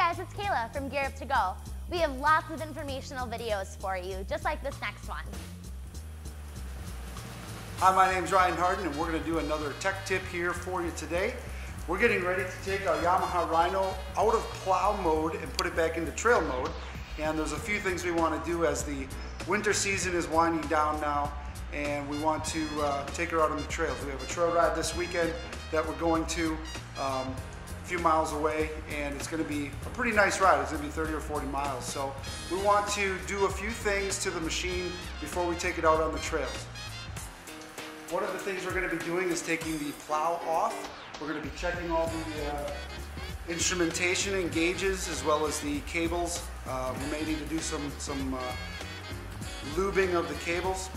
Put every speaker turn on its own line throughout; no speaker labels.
Hi guys, it's Kayla from Gear Up To Go. We have lots of informational videos for you, just like this next one.
Hi, my name's Ryan Harden and we're going to do another tech tip here for you today. We're getting ready to take our Yamaha Rhino out of plow mode and put it back into trail mode. And there's a few things we want to do as the winter season is winding down now, and we want to take her out on the trails. We have a trail ride this weekend that we're going to a few miles away, and it's going to be a pretty nice ride. It's going to be 30 or 40 miles. So we want to do a few things to the machine before we take it out on the trails. One of the things we're going to be doing is taking the plow off. We're going to be checking all the instrumentation and gauges, as well as the cables. We may need to do some lubing of the cables.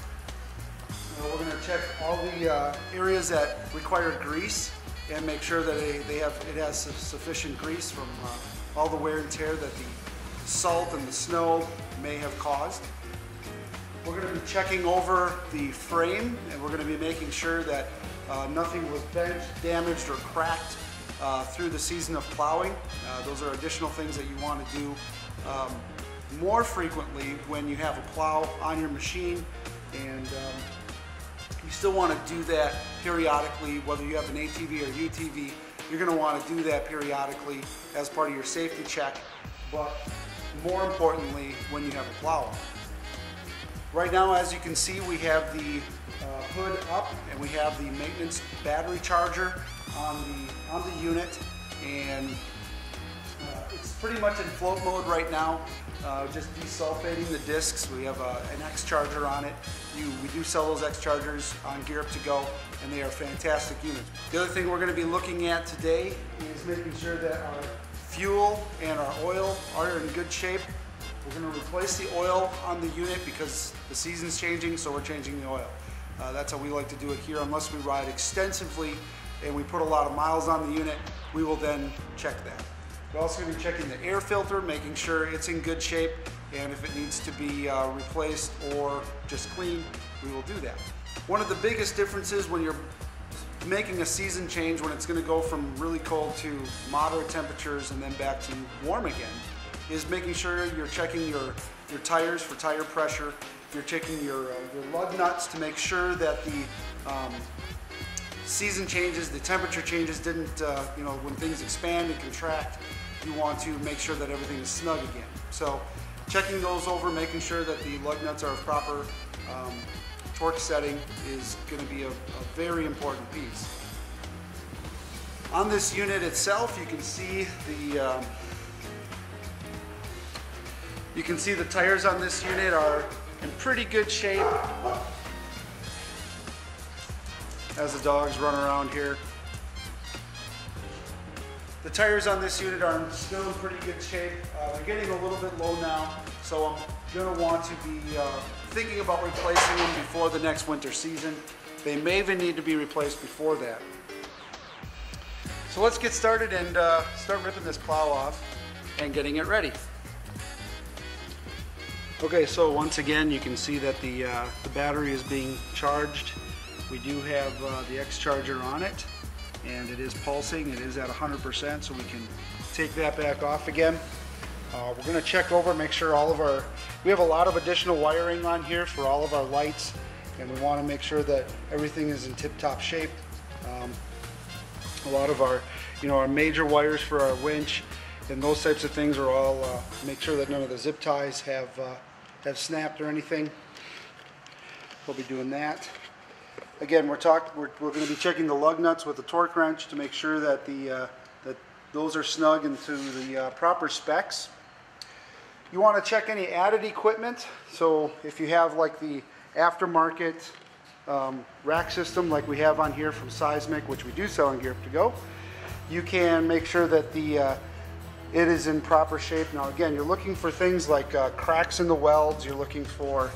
We're going to check all the areas that require grease and make sure that it has sufficient grease from all the wear and tear that the salt and the snow may have caused. We're going to be checking over the frame, and we're going to be making sure that nothing was bent, damaged, or cracked through the season of plowing. Those are additional things that you want to do more frequently when you have a plow on your machine, and you still want to do that periodically. Whether you have an ATV or UTV, you're going to want to do that periodically as part of your safety check, but more importantly when you have a plow on. Right now, as you can see, we have the hood up and we have the maintenance battery charger on the unit, and it's pretty much in float mode right now, just desulfating the discs. We have an X charger on it. We do sell those X chargers on Gear Up To Go, and they are fantastic units. The other thing we're going to be looking at today is making sure that our fuel and our oil are in good shape. We're going to replace the oil on the unit because the season's changing, so we're changing the oil. That's how we like to do it here. Unless we ride extensively and we put a lot of miles on the unit, we will then check that. We're also going to be checking the air filter, making sure it's in good shape, and if it needs to be replaced or just cleaned, we will do that. One of the biggest differences when you're making a season change, when it's going to go from really cold to moderate temperatures and then back to warm again, is making sure you're checking your tires for tire pressure. You're checking your lug nuts to make sure that the season changes, the temperature changes didn't, when things expand and contract, you want to make sure that everything is snug again. So checking those over, making sure that the lug nuts are of proper torque setting is going to be a very important piece. On this unit itself, you can see the tires on this unit are in pretty good shape. As the dogs run around here. The tires on this unit are still in pretty good shape. They're getting a little bit low now, so I'm going to want to be thinking about replacing them before the next winter season. They may even need to be replaced before that. So let's get started and start ripping this plow off and getting it ready. Okay, so once again you can see that the battery is being charged. We do have the X charger on it, and it is pulsing. It is at 100%, so we can take that back off again. We're going to check over, make sure we have a lot of additional wiring on here for all of our lights, and we want to make sure that everything is in tip-top shape. A lot of our major wires for our winch and those types of things are all, make sure that none of the zip ties have snapped or anything. We'll be doing that. Again, we're going to be checking the lug nuts with the torque wrench to make sure that that those are snug into the proper specs. You want to check any added equipment. So if you have like the aftermarket rack system like we have on here from Seismic, which we do sell in Gear Up To Go, you can make sure that it is in proper shape. Now again, you're looking for things like cracks in the welds. You're looking for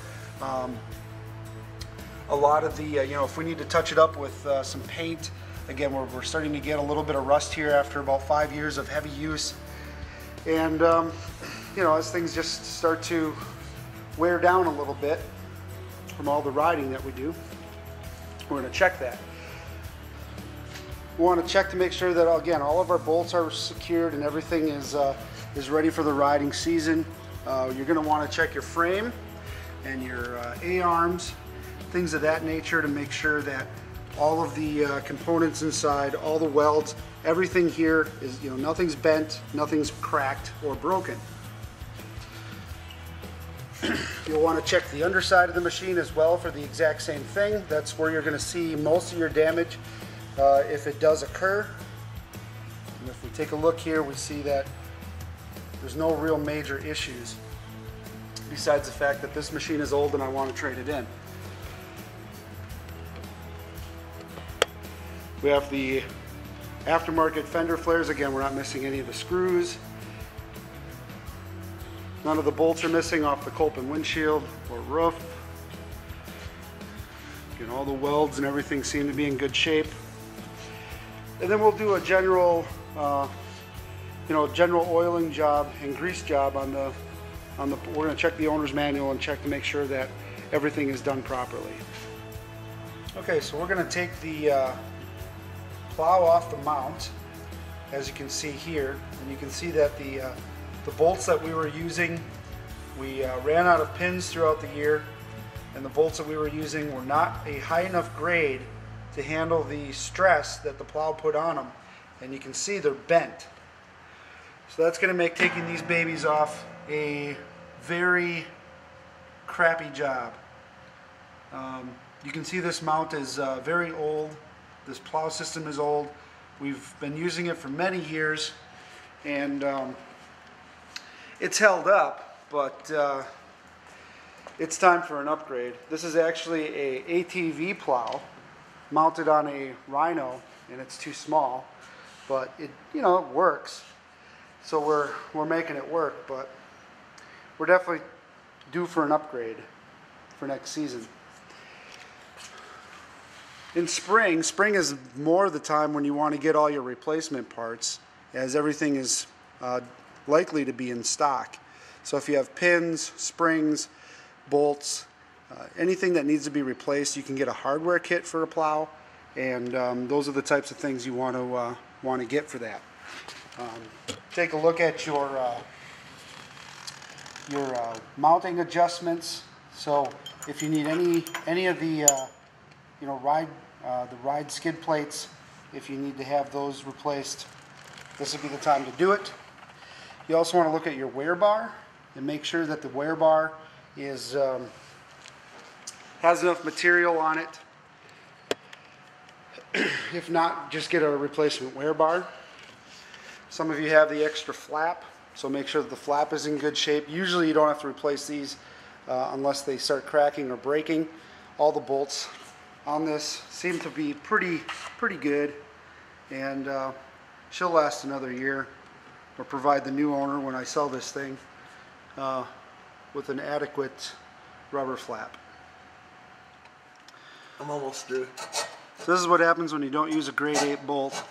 a lot of the, if we need to touch it up with some paint. Again, we're starting to get a little bit of rust here after about 5 years of heavy use. And, as things just start to wear down a little bit from all the riding that we do, we're going to check that. We want to check to make sure that, again, all of our bolts are secured and everything is is ready for the riding season. You're going to want to check your frame and your A-arms, things of that nature, to make sure that all of the components inside, all the welds, everything here is, nothing's bent, nothing's cracked or broken. You'll want to check the underside of the machine as well for the exact same thing. That's where you're going to see most of your damage if it does occur. And if we take a look here, we see that there's no real major issues besides the fact that this machine is old and I want to trade it in. We have the aftermarket fender flares. Again, we're not missing any of the screws. None of the bolts are missing off the Coleman windshield or roof. Again, all the welds and everything seem to be in good shape. And then we'll do a general, general oiling job and grease job on the. We're going to check the owner's manual and check to make sure that everything is done properly. Okay, so we're going to take the plow off the mount, as you can see here, and you can see that the bolts that we were using, we ran out of pins throughout the year, and the bolts that we were using were not a high enough grade to handle the stress that the plow put on them, and you can see they're bent. So that's going to make taking these babies off a very crappy job. You can see this mount is very old. This plow system is old. We've been using it for many years, and it's held up, but it's time for an upgrade. This is actually a ATV plow mounted on a Rhino, and it's too small, but it works. So we're making it work, but we're definitely due for an upgrade for next season. In spring is more the time when you want to get all your replacement parts, as everything is likely to be in stock. So if you have pins, springs, bolts, anything that needs to be replaced, you can get a hardware kit for a plow, and those are the types of things you want to get for that. Take a look at your mounting adjustments. So if you need any of the ride skid plates, if you need to have those replaced, this would be the time to do it. You also want to look at your wear bar and make sure that the wear bar is has enough material on it. If not, just get a replacement wear bar. Some of you have the extra flap, so make sure that the flap is in good shape. Usually you don't have to replace these unless they start cracking or breaking. All the bolts on this seem to be pretty good, and she'll last another year, or provide the new owner, when I sell this thing, with an adequate rubber flap.
I'm almost through.
So this is what happens when you don't use a grade 8 bolt.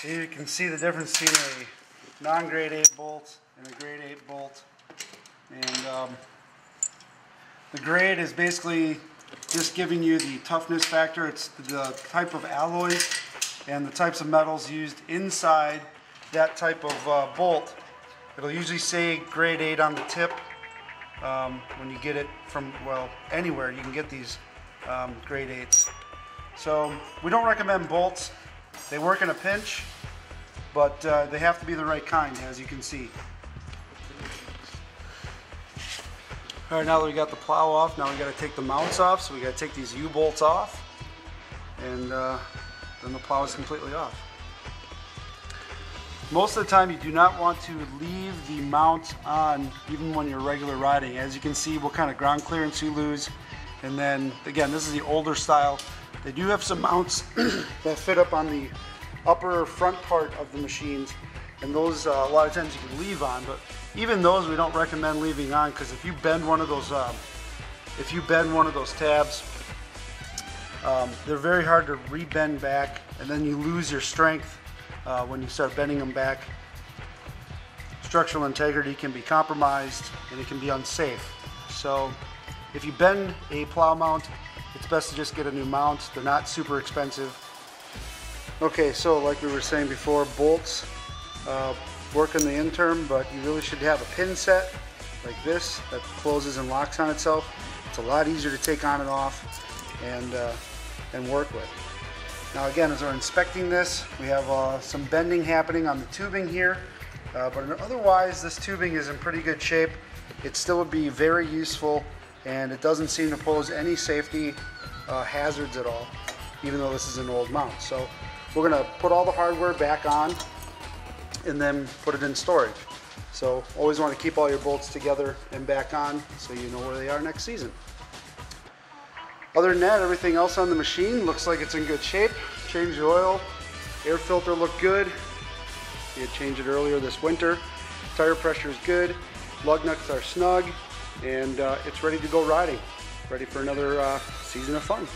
Here you can see the difference between a non-grade 8 bolt and a grade 8 bolt. And the grade is basically just giving you the toughness factor. It's the type of alloys and the types of metals used inside that type of bolt. It'll usually say grade 8 on the tip. When you get it from, well, anywhere you can get these grade 8s. So we don't recommend bolts. They work in a pinch, but they have to be the right kind, as you can see. All right, now that we got the plow off, now we got to take the mounts off. So we got to take these U-bolts off, and then the plow is completely off. Most of the time you do not want to leave the mount on even when you're regular riding. As you can see, what kind of ground clearance you lose. And then again, this is the older style. They do have some mounts that fit up on the upper front part of the machines, and those a lot of times you can leave on, but even those we don't recommend leaving on, because if you bend one of those tabs, they're very hard to re-bend back, and then you lose your strength when you start bending them back. Structural integrity can be compromised, and it can be unsafe. So if you bend a plow mount, it's best to just get a new mount. They're not super expensive. Okay, so like we were saying before, bolts work in the interim, but you really should have a pin set like this that closes and locks on itself. It's a lot easier to take on and off and work with. Now again, as we're inspecting this, we have some bending happening on the tubing here, but otherwise this tubing is in pretty good shape. It still would be very useful, and it doesn't seem to pose any safety hazards at all, even though this is an old mount. So we're going to put all the hardware back on and then put it in storage. So always want to keep all your bolts together and back on so you know where they are next season. Other than that, everything else on the machine looks like it's in good shape. Changed the oil, air filter looked good. We had changed it earlier this winter. Tire pressure is good, lug nuts are snug, and it's ready to go riding. Ready for another season of fun.